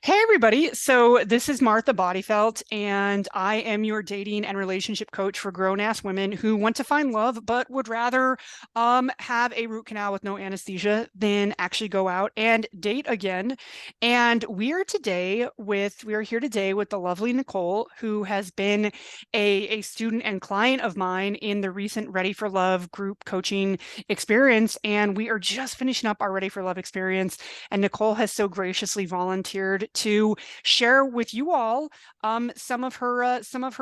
Hey, everybody. So, this is Martha Bodyfelt, and I am your dating and relationship coach for grown ass women who want to find love but would rather have a root canal with no anesthesia than actually go out and date again. And we are here today with the lovely Nicole, who has been a student and client of mine in the recent Ready for Love group coaching experience. And we are just finishing up our Ready for Love experience. And Nicole has so graciously volunteered to share with you all some of her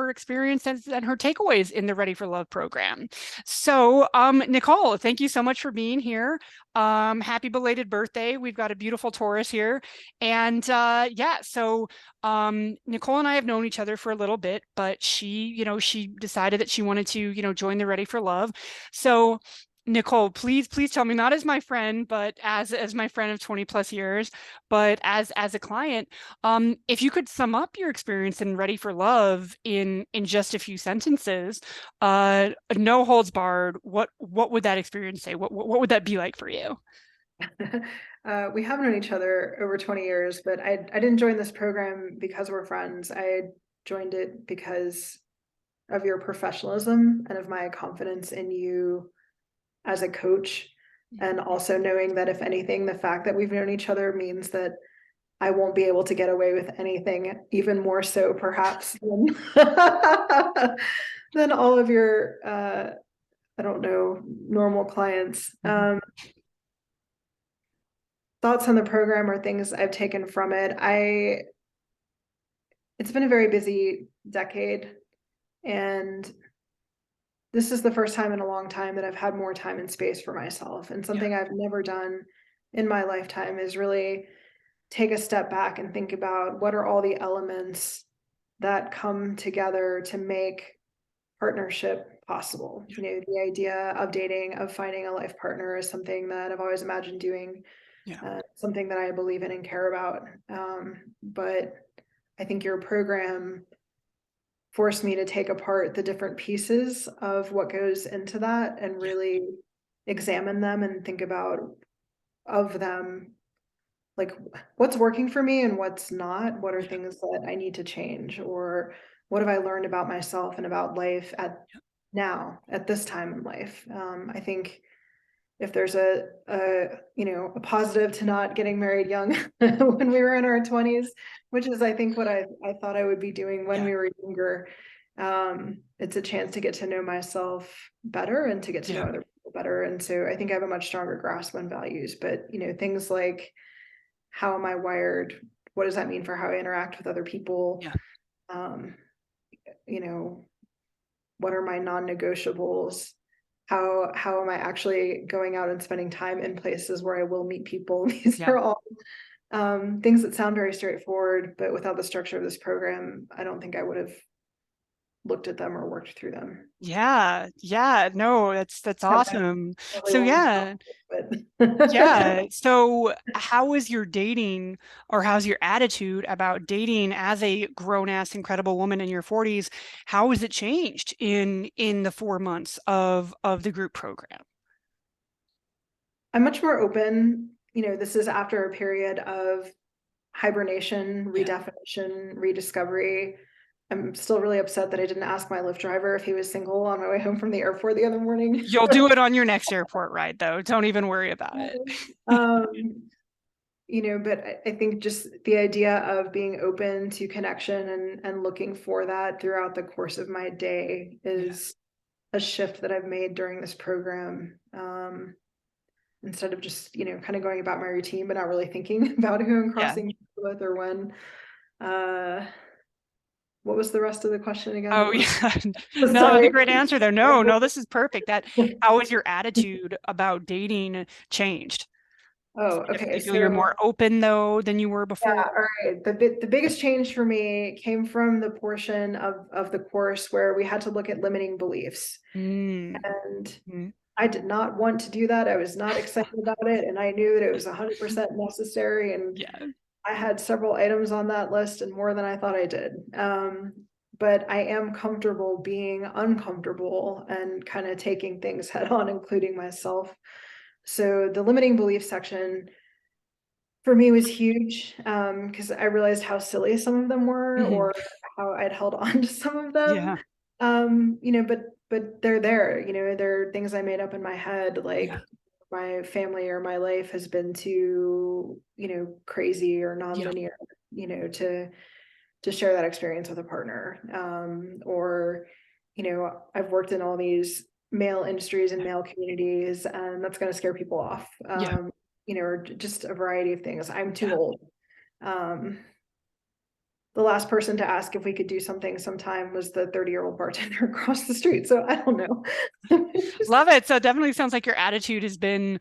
experiences and her takeaways in the Ready for Love program. So, Nicole, thank you so much for being here. Happy belated birthday. We've got a beautiful Taurus here. And yeah, so Nicole and I have known each other for a little bit, but she decided that she wanted to, join the Ready for Love. So Nicole, please tell me, not as my friend, but as my friend of 20 plus years, but as a client, if you could sum up your experience in Ready for Love in just a few sentences, no holds barred, what would that experience say? What would that be like for you? We have known each other over 20 years, but I didn't join this program because we're friends. I joined it because of your professionalism and of my confidence in you as a coach. And also knowing that if anything, the fact that we've known each other means that I won't be able to get away with anything, even more so perhaps than, than all of your, I don't know, normal clients. Thoughts on the program or things I've taken from it. It's been a very busy decade, and this is the first time in a long time that I've had more time and space for myself. And Yeah, something I've never done in my lifetime is really take a step back and think about what are all the elements that come together to make partnership possible. yeah, The idea of dating, of finding a life partner is something that I've always imagined doing, yeah, something that I believe in and care about. But I think your program forced me to take apart the different pieces of what goes into that and yeah, really examine them and think about of them, like what's working for me and what's not. What are yeah, things that I need to change, or what have I learned about myself and about life at this time in life. I think if there's a positive to not getting married young when we were in our 20s, which is I think what I thought I would be doing when yeah, we were younger. It's a chance to get to know myself better and to get to know yeah, other people better. And so I think I have a much stronger grasp on values. But things like, how am I wired? What does that mean for how I interact with other people? yeah, um, you know what are my non-negotiables? How am I actually going out and spending time in places where I will meet people? These yeah. are all things that sound very straightforward, but without the structure of this program, I don't think I would have looked at them or worked through them. Yeah, yeah, no, that's That might awesome. be a really So long stop, yeah, but yeah. So how is your dating or how's your attitude about dating as a grown-ass incredible woman in your 40s? How has it changed in the 4 months of the group program? I'm much more open. This is after a period of hibernation, Yeah. redefinition, rediscovery. I'm still really upset that I didn't ask my Lyft driver if he was single on my way home from the airport the other morning. You'll do it on your next airport ride though. Don't even worry about it. um, but I think just the idea of being open to connection and looking for that throughout the course of my day Yeah. is a shift that I've made during this program. Instead of just, kind of going about my routine, but not really thinking about who I'm Yeah. crossing with or when. Uh, what was the rest of the question again? Oh yeah. No, that's a Sorry. great answer there. No, no, this is perfect. How has your attitude about dating changed? Oh, If okay. you feel you're So more open though than you were yeah, before. all right. The biggest change for me came from the portion of the course where we had to look at limiting beliefs. Mm. And Mm. I did not want to do that. I was not excited about it. And I knew that it was 100% necessary. And Yeah. I had several items on that list and more than I thought I did. But I am comfortable being uncomfortable and kind of taking things head on, including myself. So the limiting belief section for me was huge, because I realized how silly some of them were, Mhm. or how I'd held on to some of them. Yeah. But they're there, they're things I made up in my head, Yeah. like my family or my life has been too, crazy or Yeah. nonlinear, to share that experience with a partner. Or, I've worked in all these male industries and male communities, and that's going to scare people off. Yeah. Or just a variety of things. I'm too Yeah. old. Um, the last person to ask if we could do something sometime was the 30-year-old bartender across the street. So I don't know. Love it. So it definitely sounds like your attitude has been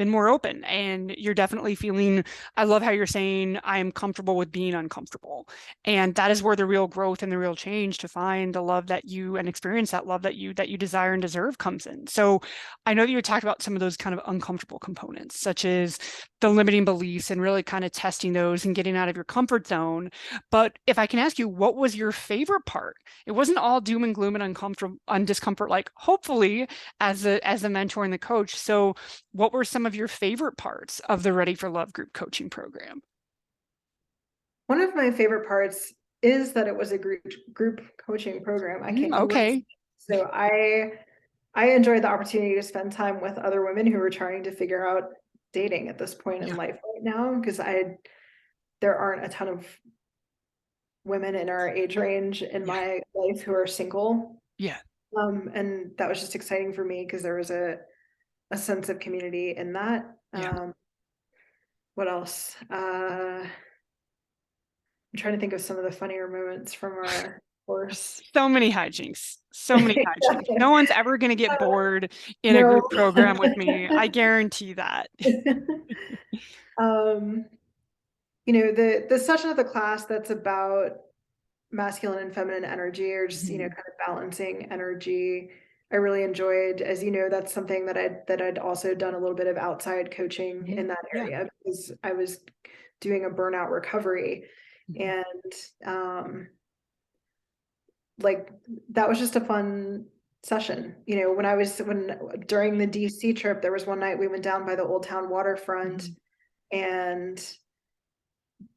more open, and you're definitely feeling, I love how you're saying I am comfortable with being uncomfortable. And that is where the real growth and the real change to find the love that you and experience that love that you desire and deserve comes in. So I know that you talked about some of those kind of uncomfortable components, such as the limiting beliefs and really kind of testing those and getting out of your comfort zone. But if I can ask you, what was your favorite part? It wasn't all doom and gloom and uncomfortable discomfort, like hopefully as a mentor and the coach. So what were some of your favorite parts of the Ready for Love group coaching program? One of my favorite parts is that it was a group coaching program. I can't do words. Okay. So I enjoyed the opportunity to spend time with other women who were trying to figure out dating at this point in Yeah. life right now, because there aren't a ton of women in our age range in Yeah. my life who are single. Yeah. And that was just exciting for me because there was a sense of community in that. Yeah. What else? I'm trying to think of some of the funnier moments from our course. So many hijinks. So many hijinks. No one's ever going to get bored in a No. group program with me. I guarantee that. um, the session of the class that's about masculine and feminine energy, or just, Mhm. kind of balancing energy, I really enjoyed. As you know, that's something that I'd also done a little bit of outside coaching Mhm. in that Yeah. area, because I was doing a burnout recovery. Mhm. And like, that was just a fun session. When during the DC trip, there was one night we went down by the Old Town waterfront, Mhm. and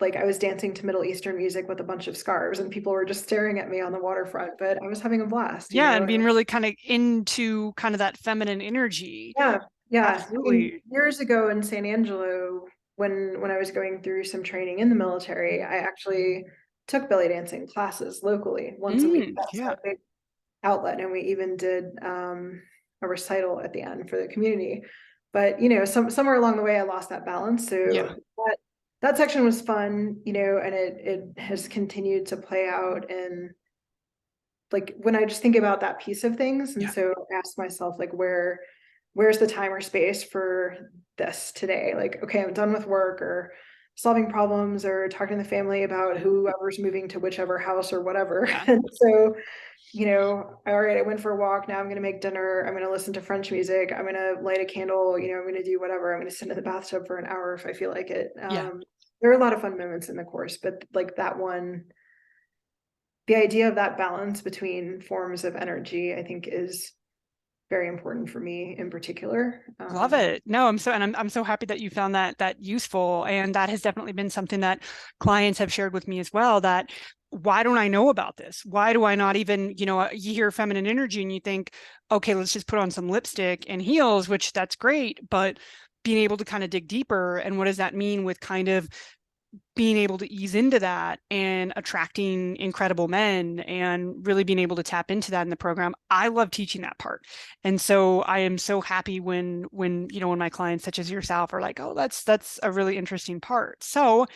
like I was dancing to Middle Eastern music with a bunch of scarves, and people were just staring at me on the waterfront, but I was having a blast, Yeah, and being really kind of into kind of that feminine energy. yeah, yeah. I mean, Absolutely. years ago in San Angelo, when I was going through some training in the military, I actually took belly dancing classes locally once a week. That's Yeah. our big outlet, and we even did a recital at the end for the community. But somewhere along the way, I lost that balance. Yeah. So that section was fun, and it has continued to play out. And like when I just think about that piece of things, and Yeah. so I ask myself, like, where's the time or space for this today? Like, okay, I'm done with work or solving problems or talking to the family about whoever's moving to whichever house or whatever. Yeah. And so, all right, I went for a walk. Now I'm going to make dinner. I'm going to listen to French music. I'm going to light a candle. I'm going to do whatever. I'm going to sit in the bathtub for an hour if I feel like it. Yeah. There are a lot of fun moments in the course, but like that one, the idea of that balance between forms of energy, I think, is very important for me in particular. Love it. No, I'm so happy that you found that useful. And that has definitely been something that clients have shared with me as well, that why don't I know about this? Why do I not even, you hear feminine energy and you think, okay, let's just put on some lipstick and heels, which that's great, but being able to kind of dig deeper, and what does that mean with kind of being able to ease into that and attracting incredible men and really being able to tap into that in the program. I love teaching that part. And so I am so happy when my clients such as yourself are like, "Oh, that's a really interesting part." So,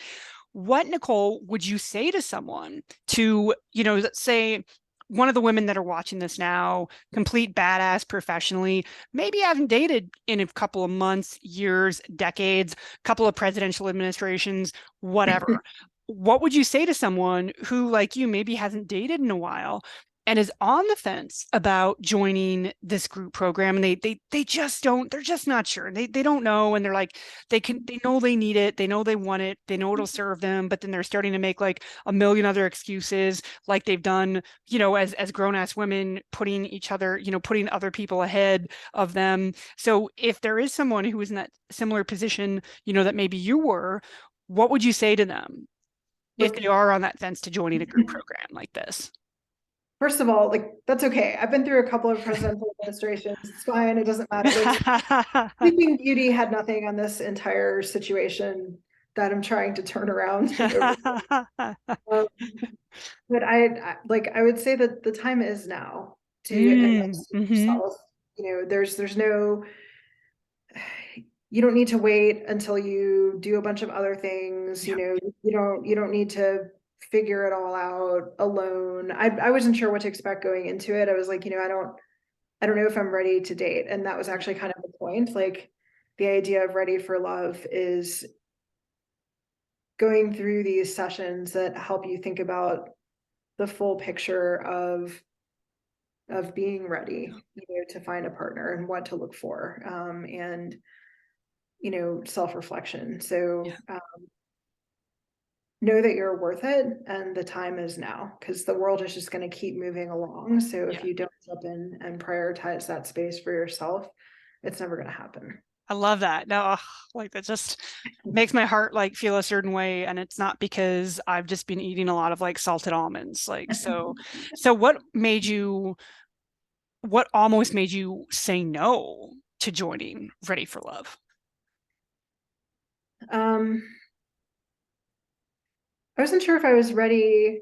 what, Nicole, would you say to someone to, let's say one of the women that are watching this now, complete badass professionally, maybe haven't dated in a couple of months, years, decades, couple of presidential administrations, whatever. What would you say to someone who, like you, maybe hasn't dated in a while? and is on the fence about joining this group program, and they just don't, they're just not sure. They don't know, and they're like, they know they need it, they know they want it, they know it'll serve them, but then they're starting to make like a million other excuses, like they've done, as grown-ass women, putting each other, putting other people ahead of them. So if there is someone who is in that similar position, that maybe you were, what would you say to them if Look, they are on that fence to joining a group program like this? first of all, like, that's okay. I've been through a couple of presidential administrations. It's fine. It doesn't matter. Like, Sleeping Beauty had nothing on this entire situation that I'm trying to turn around over. Um, but I would say that the time is now to invest in Mm-hmm. yourself. There's no, you don't need to wait until you do a bunch of other things. Yeah. You don't need to figure it all out alone. I wasn't sure what to expect going into it. I was like, I don't know if I'm ready to date. And that was Yeah. actually kind of the point. Like, the idea of ready for love is going through these sessions that help you think about the full picture of being ready, to find a partner and what to look for, and self-reflection. So know that you're worth it, and the time is now, because the world is just going to keep moving along. So Yeah. if you don't step in and prioritize that space for yourself, it's never going to happen. I love that. No, like that just makes my heart like feel a certain way. And it's not because I've just been eating a lot of like salted almonds. Like, so what almost made you say no to joining Ready for Love? um I wasn't sure if I was ready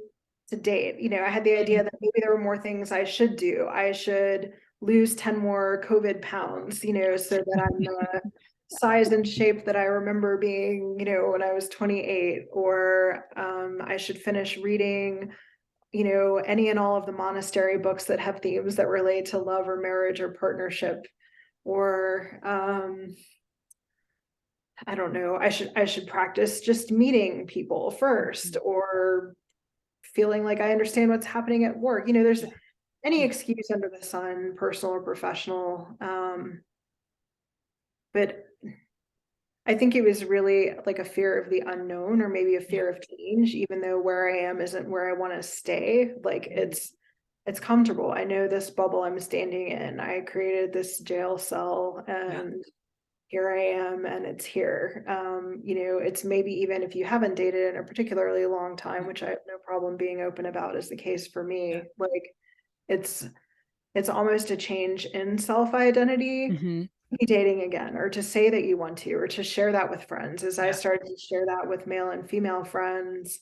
to date. I had the idea Mm. that maybe there were more things I should do. I should lose 10 more COVID pounds, so that I'm the size and shape that I remember being, when I was 28. Or I should finish reading, any and all of the monastery books that have themes that relate to love or marriage or partnership. Or I don't know, I should practice just meeting people first, or feeling like I understand what's happening at work. There's Yeah. any excuse under the sun, personal or professional. But I think it was really like a fear of the unknown, or maybe a Yeah. fear of change, even though where I am isn't where I want to stay. Like, it's comfortable. I know this bubble I'm standing in. I created this jail cell, Yeah. and here I am, and it's here. It's maybe, even if you haven't dated in a particularly long time, which I have no problem being open about is the case for Yeah. me, like, it's it's almost a change in self-identity, Mm-hmm. be dating again, or to say that you want to, or to share that with friends. As I Yeah. started to share that with male and female friends,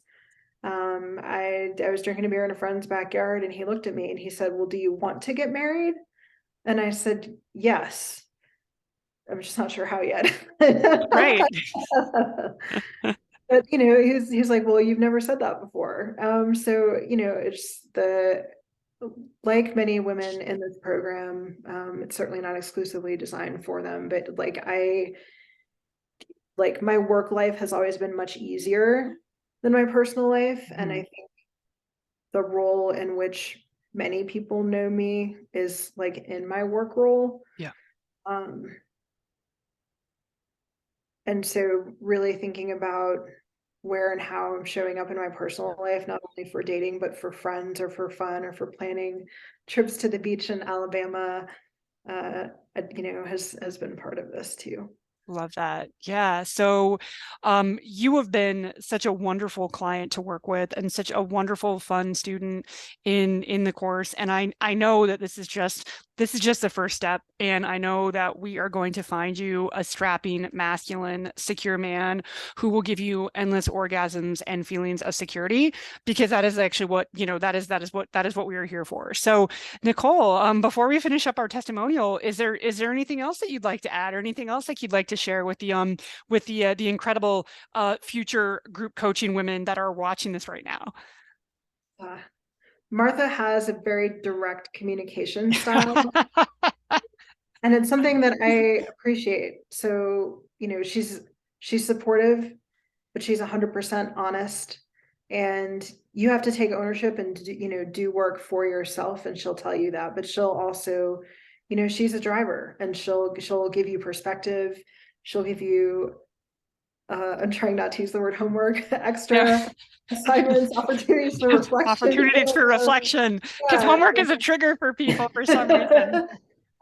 I was drinking a beer in a friend's backyard, and he looked at me and he said, "Well, do you want to get married?" And I said, "Yes. I'm just not sure how yet." Great. But he's like, "Well, you've never said that before." So it's like many women in this program, it's certainly not exclusively designed for them, but like my work life has always been much easier than my personal life. And I Mm-hmm. think the role in which many people know me is like in my work role. Yeah. Um, and so really thinking about where and how I'm showing up in my Yeah. personal life, not only for dating, but for friends, or for fun, or for planning trips to the beach in Alabama, uh, has been part of this too. Love that. Yeah. So, you have been such a wonderful client to work with, and such a wonderful, fun student in the course. And I know that this is just the first step. And I know that we are going to find you a strapping, masculine, secure man who will give you endless orgasms and feelings of security, because that is actually what, that is what we are here for. So, Nicole, before we finish up our testimonial, is there anything else that you'd like to add, or anything else like you'd like to share with the incredible future group coaching women that are watching this right now? Uh, Martha has a very direct communication style, and it's something that I appreciate. So, she's supportive, but she's 100% honest. and you have to take ownership and do work for yourself, and she'll tell you that. But she'll also, she's a driver, and she'll give you perspective. She'll give you, I'm trying not to use the word homework, Yeah. extra assignments, opportunities for reflection. Opportunities for reflection, because Yeah. homework is a trigger for people for some reason.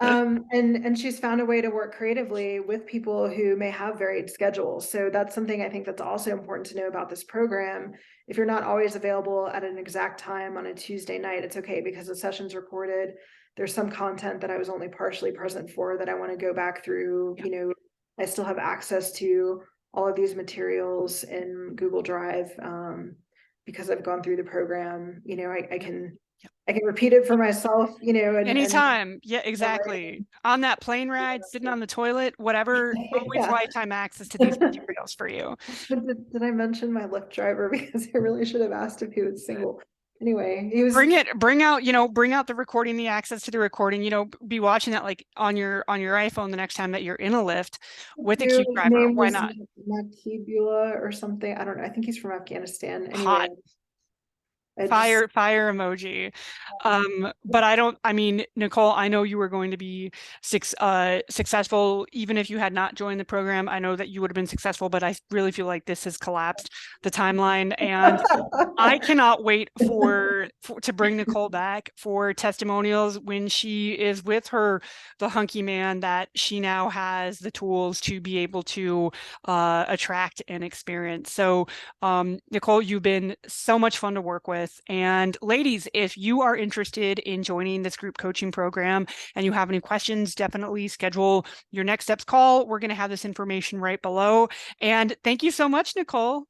And she's found a way to work creatively with people who may have varied schedules. So that's something I think that's also important to know about this program. If you're not always available at an exact time on a Tuesday night, it's okay, because the session's recorded. There's some content that I was only partially present for that I want to go back through. Yeah. I still have access to all of these materials in Google Drive, because I've gone through the program. I can repeat it for myself, and Anytime. Yeah, exactly. On that plane ride, sitting on the toilet, whatever, always yeah. lifetime access to these materials for you. Did I mention my Lyft driver? Because I really should have asked if he was single. Anyway, he was Bring out the recording, the access to the recording, be watching that like on your iPhone the next time that you're in a lift with a his cute driver. name Why was not? Makibula or something. I don't know. I think he's from Afghanistan. Anyway, Hot. I just Fire emoji. But I mean, Nicole, I know you were going to be successful even if you had not joined the program. I know that you would have been successful, but I really feel like this has collapsed the timeline, and I cannot wait to bring Nicole back for testimonials when she is with the hunky man that she now has the tools to be able to attract and experience. So Nicole, you've been so much fun to work with. And ladies, if you are interested in joining this group coaching program and you have any questions, definitely schedule your next steps call. We're going to have this information right below. And thank you so much, Nicole.